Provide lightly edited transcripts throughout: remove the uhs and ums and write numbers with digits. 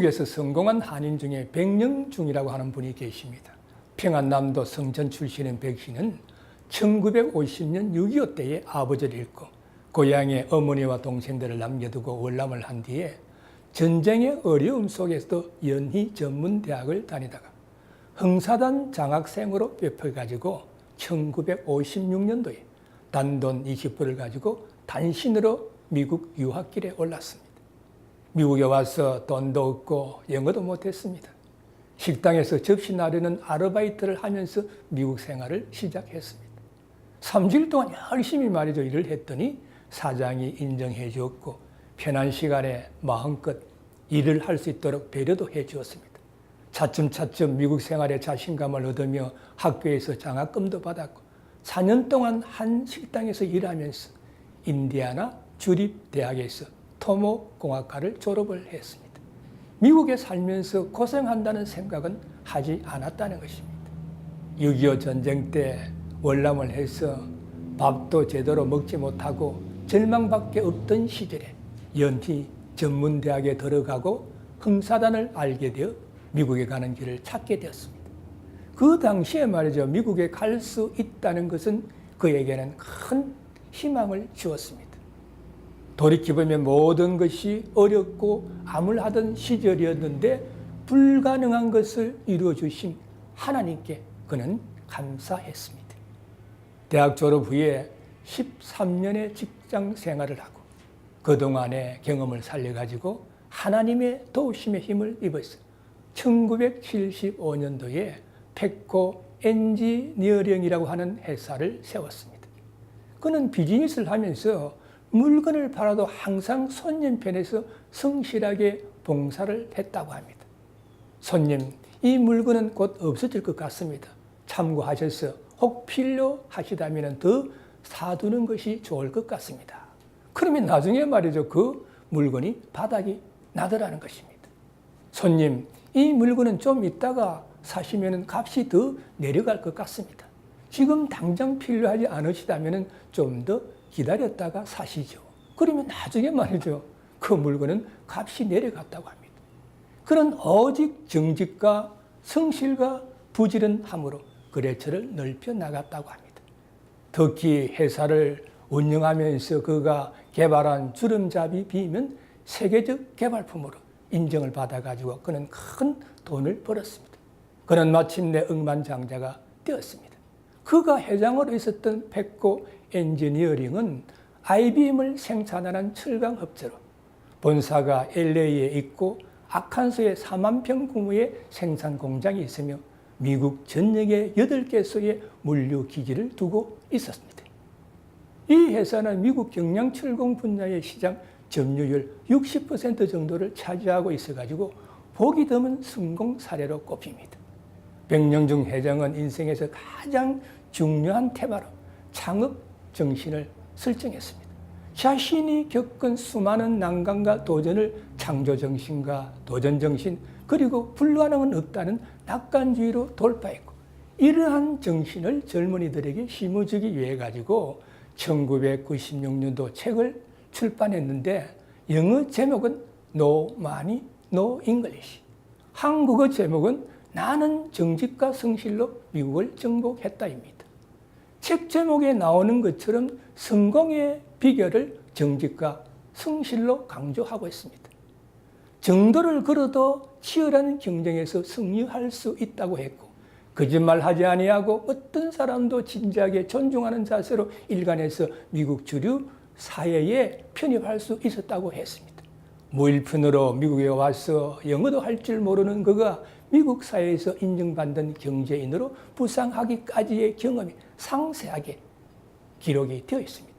미국에서 성공한 한인 중에 백령중이라고 하는 분이 계십니다. 평안남도 성전 출신인 백 씨는 1950년 6.25 때에 아버지를 잃고 고향에 어머니와 동생들을 남겨두고 월남을 한 뒤에 전쟁의 어려움 속에서도 연희 전문대학을 다니다가 흥사단 장학생으로 뽑혀가지고 1956년도에 단돈 20불을 가지고 단신으로 미국 유학길에 올랐습니다. 미국에 와서 돈도 없고 영어도 못했습니다. 식당에서 접시 나르는 아르바이트를 하면서 미국 생활을 시작했습니다. 3주일 동안 열심히 말이죠 일을 했더니 사장이 인정해 주었고 편한 시간에 마음껏 일을 할 수 있도록 배려도 해 주었습니다. 차츰차츰 미국 생활에 자신감을 얻으며 학교에서 장학금도 받았고 4년 동안 한 식당에서 일하면서 인디아나 주립대학에서 토목공학과를 졸업을 했습니다. 미국에 살면서 고생한다는 생각은 하지 않았다는 것입니다. 6.25 전쟁 때 월남을 해서 밥도 제대로 먹지 못하고 절망밖에 없던 시절에 연희 전문대학에 들어가고 흥사단을 알게 되어 미국에 가는 길을 찾게 되었습니다. 그 당시에 말이죠. 미국에 갈 수 있다는 것은 그에게는 큰 희망을 주었습니다. 돌이켜보면 모든 것이 어렵고 암울하던 시절이었는데 불가능한 것을 이루어주신 하나님께 그는 감사했습니다. 대학 졸업 후에 13년의 직장 생활을 하고 그동안의 경험을 살려가지고 하나님의 도우심의 힘을 입어서 1975년도에 펫코 엔지니어링이라고 하는 회사를 세웠습니다. 그는 비즈니스를 하면서 물건을 팔아도 항상 손님 편에서 성실하게 봉사를 했다고 합니다. 손님, 이 물건은 곧 없어질 것 같습니다. 참고하셔서 혹 필요하시다면 더 사두는 것이 좋을 것 같습니다. 그러면 나중에 말이죠. 그 물건이 바닥이 나더라는 것입니다. 손님, 이 물건은 좀 있다가 사시면 값이 더 내려갈 것 같습니다. 지금 당장 필요하지 않으시다면 좀 더 기다렸다가 사시죠. 그러면 나중에 말이죠. 그 물건은 값이 내려갔다고 합니다. 그런 오직 정직과 성실과 부지런함으로 거래처를 넓혀 나갔다고 합니다. 특히 회사를 운영하면서 그가 개발한 주름잡이 비면 세계적 개발품으로 인정을 받아가지고 그는 큰 돈을 벌었습니다. 그는 마침내 억만장자가 되었습니다. 그가 회장으로 있었던 펫코 엔지니어링은 IBM을 생산하는 철강업체로 본사가 LA에 있고 아칸소에 4만 평 규모의 생산 공장이 있으며 미국 전역에 8개소의 물류기지를 두고 있었습니다. 이 회사는 미국 경량철공 분야의 시장 점유율 60% 정도를 차지하고 있어가지고 보기 드문 성공 사례로 꼽힙니다. 백령중 회장은 인생에서 가장 중요한 테마로 창업 정신을 설정했습니다. 자신이 겪은 수많은 난관과 도전을 창조 정신과 도전 정신 그리고 불가능은 없다는 낙관주의로 돌파했고 이러한 정신을 젊은이들에게 심어주기 위해 가지고 1996년도 책을 출판했는데 영어 제목은 No Money, No English. 한국어 제목은 나는 정직과 성실로 미국을 정복했다입니다. 책 제목에 나오는 것처럼 성공의 비결을 정직과 성실로 강조하고 있습니다. 정도를 걸어도 치열한 경쟁에서 승리할 수 있다고 했고 거짓말하지 아니하고 어떤 사람도 진지하게 존중하는 자세로 일관해서 미국 주류 사회에 편입할 수 있었다고 했습니다. 무일푼으로 미국에 와서 영어도 할 줄 모르는 그가 미국 사회에서 인정받는 경제인으로 부상하기까지의 경험이 상세하게 기록이 되어 있습니다.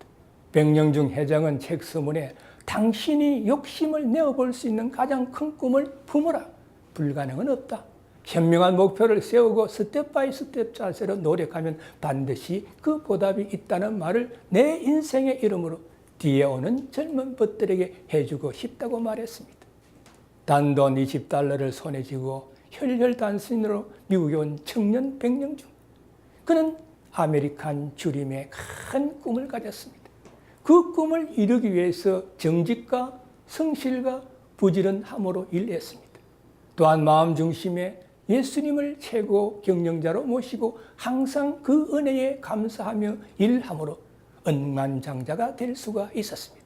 백령중 회장은 책 서문에 당신이 욕심을 내어볼 수 있는 가장 큰 꿈을 품어라. 불가능은 없다. 현명한 목표를 세우고 스텝 바이 스텝 자세로 노력하면 반드시 그 보답이 있다는 말을 내 인생의 이름으로 뒤에 오는 젊은 벗들에게 해주고 싶다고 말했습니다. 단돈 $20를 손에 쥐고 혈혈단신으로 미국에 온 청년 백령중. 그는 아메리칸 주림의 큰 꿈을 가졌습니다. 그 꿈을 이루기 위해서 정직과 성실과 부지런함으로 일했습니다. 또한 마음 중심에 예수님을 최고 경영자로 모시고 항상 그 은혜에 감사하며 일함으로 억만장자가 될 수가 있었습니다.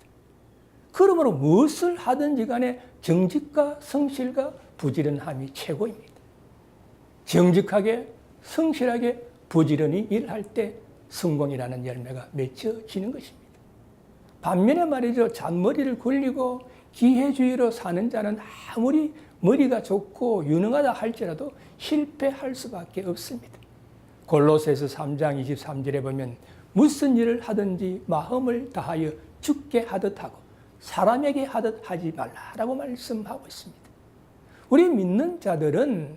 그러므로 무엇을 하든지 간에 정직과 성실과 부지런함이 최고입니다. 정직하게 성실하게 부지런히 일할 때 성공이라는 열매가 맺혀지는 것입니다. 반면에 말이죠, 잔머리를 굴리고 기회주의로 사는 자는 아무리 머리가 좋고 유능하다 할지라도 실패할 수밖에 없습니다. 골로새서 3장 23절에 보면 무슨 일을 하든지 마음을 다하여 주께 하듯 하고 사람에게 하듯 하지 말라라고 말씀하고 있습니다. 우리 믿는 자들은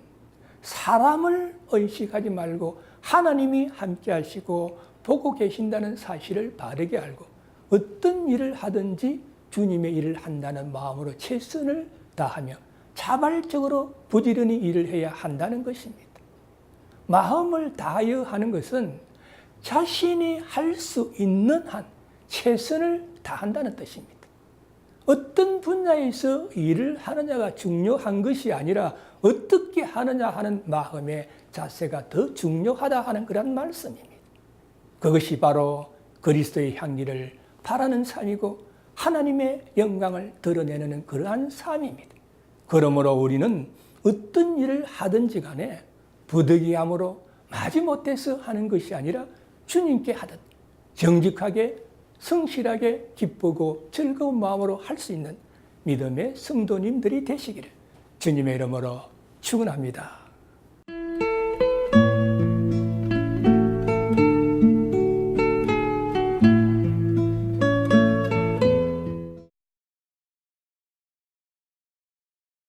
사람을 의식하지 말고 하나님이 함께 하시고 보고 계신다는 사실을 바르게 알고 어떤 일을 하든지 주님의 일을 한다는 마음으로 최선을 다하며 자발적으로 부지런히 일을 해야 한다는 것입니다. 마음을 다하여 하는 것은 자신이 할 수 있는 한 최선을 다한다는 뜻입니다. 어떤 분야에서 일을 하느냐가 중요한 것이 아니라 어떻게 하느냐 하는 마음의 자세가 더 중요하다 하는 그런 말씀입니다. 그것이 바로 그리스도의 향기를 바라는 삶이고 하나님의 영광을 드러내는 그러한 삶입니다. 그러므로 우리는 어떤 일을 하든지 간에 부득이함으로 마지못해서 하는 것이 아니라 주님께 하듯 정직하게 성실하게 기쁘고 즐거운 마음으로 할 수 있는 믿음의 성도님들이 되시기를 주님의 이름으로 축원합니다.